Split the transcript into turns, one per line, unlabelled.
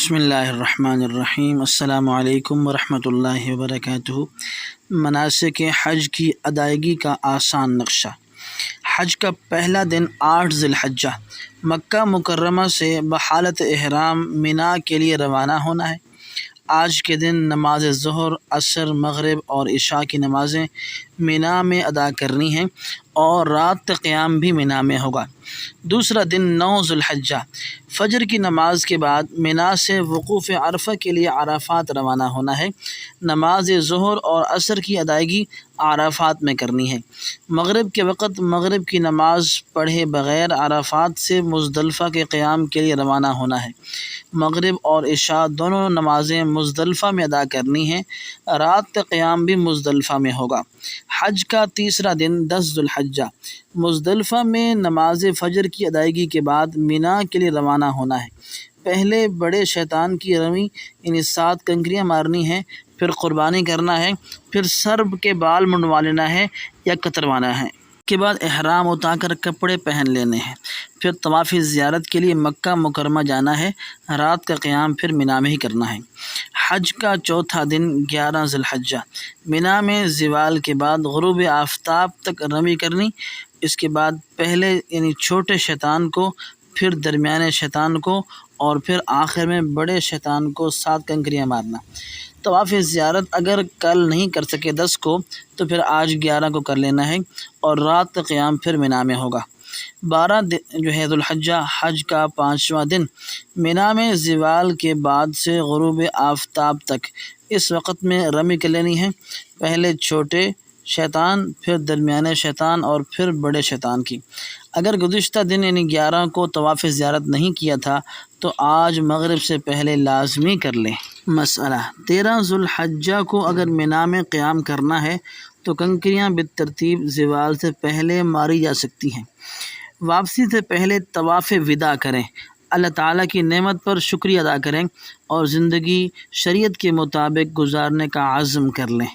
بسم اللہ الرحمن الرحیم۔ السلام علیکم ورحمۃ اللہ وبرکاتہ۔ مناسک حج کی ادائیگی کا آسان نقشہ۔ حج کا پہلا دن 8 ذی الحجہ مکہ مکرمہ سے بحالت احرام مینا کے لیے روانہ ہونا ہے۔ آج کے دن نماز ظہر، عصر، مغرب اور عشاء کی نمازیں مینا میں ادا کرنی ہیں اور رات کا قیام بھی مینا میں ہوگا۔ دوسرا دن 9 ذی الحجہ فجر کی نماز کے بعد مینا سے وقوف عرفہ کے لیے عرفات روانہ ہونا ہے۔ نماز ظہر اور عصر کی ادائیگی عرفات میں کرنی ہے۔ مغرب کے وقت مغرب کی نماز پڑھے بغیر عرفات سے مزدلفہ کے قیام کے لیے روانہ ہونا ہے۔ مغرب اور عشاء دونوں نمازیں مزدلفہ میں ادا کرنی ہیں۔ رات کا قیام بھی مزدلفہ میں ہوگا۔ حج کا تیسرا دن 10 ذی الحجہ مزدلفہ میں نماز فجر کی ادائیگی کے بعد مینا کے لیے روانہ ہونا ہے۔ پہلے بڑے شیطان کی رمی یعنی 7 کنکریاں مارنی ہیں، پھر قربانی کرنا ہے، پھر سر کے بال منڈوا لینا ہے یا کتروانا ہے۔ اس کے بعد احرام اتار کر کپڑے پہن لینے ہیں، پھر طواف زیارت کے لیے مکہ مکرمہ جانا ہے۔ رات کا قیام پھر مینا میں ہی کرنا ہے۔ حج کا چوتھا دن 11 ذی الحجہ مینا میں زوال کے بعد غروب آفتاب تک رمی کرنی۔ اس کے بعد پہلے یعنی چھوٹے شیطان کو، پھر درمیانے شیطان کو اور پھر آخر میں بڑے شیطان کو 7 کنکریاں مارنا۔ طواف زیارت اگر کل نہیں کر سکے 10 کو تو پھر آج 11 کو کر لینا ہے اور رات کا قیام پھر مینا میں ہوگا۔ 12 ذی الحجہ حج کا 5واں دن مینا میں زوال کے بعد سے غروب آفتاب تک اس وقت میں رمی کر لینی ہے۔ پہلے چھوٹے شیطان، پھر درمیانے شیطان اور پھر بڑے شیطان کی۔ اگر گزشتہ دن یعنی 11 کو طواف زیارت نہیں کیا تھا تو آج مغرب سے پہلے لازمی کر لیں۔ مسئلہ 13 ذی الحجہ کو اگر مینا میں قیام کرنا ہے تو کنکریاں بالترتیب زوال سے پہلے ماری جا سکتی ہیں۔ واپسی سے پہلے طواف وداع کریں، اللہ تعالیٰ کی نعمت پر شکریہ ادا کریں اور زندگی شریعت کے مطابق گزارنے کا عزم کر لیں۔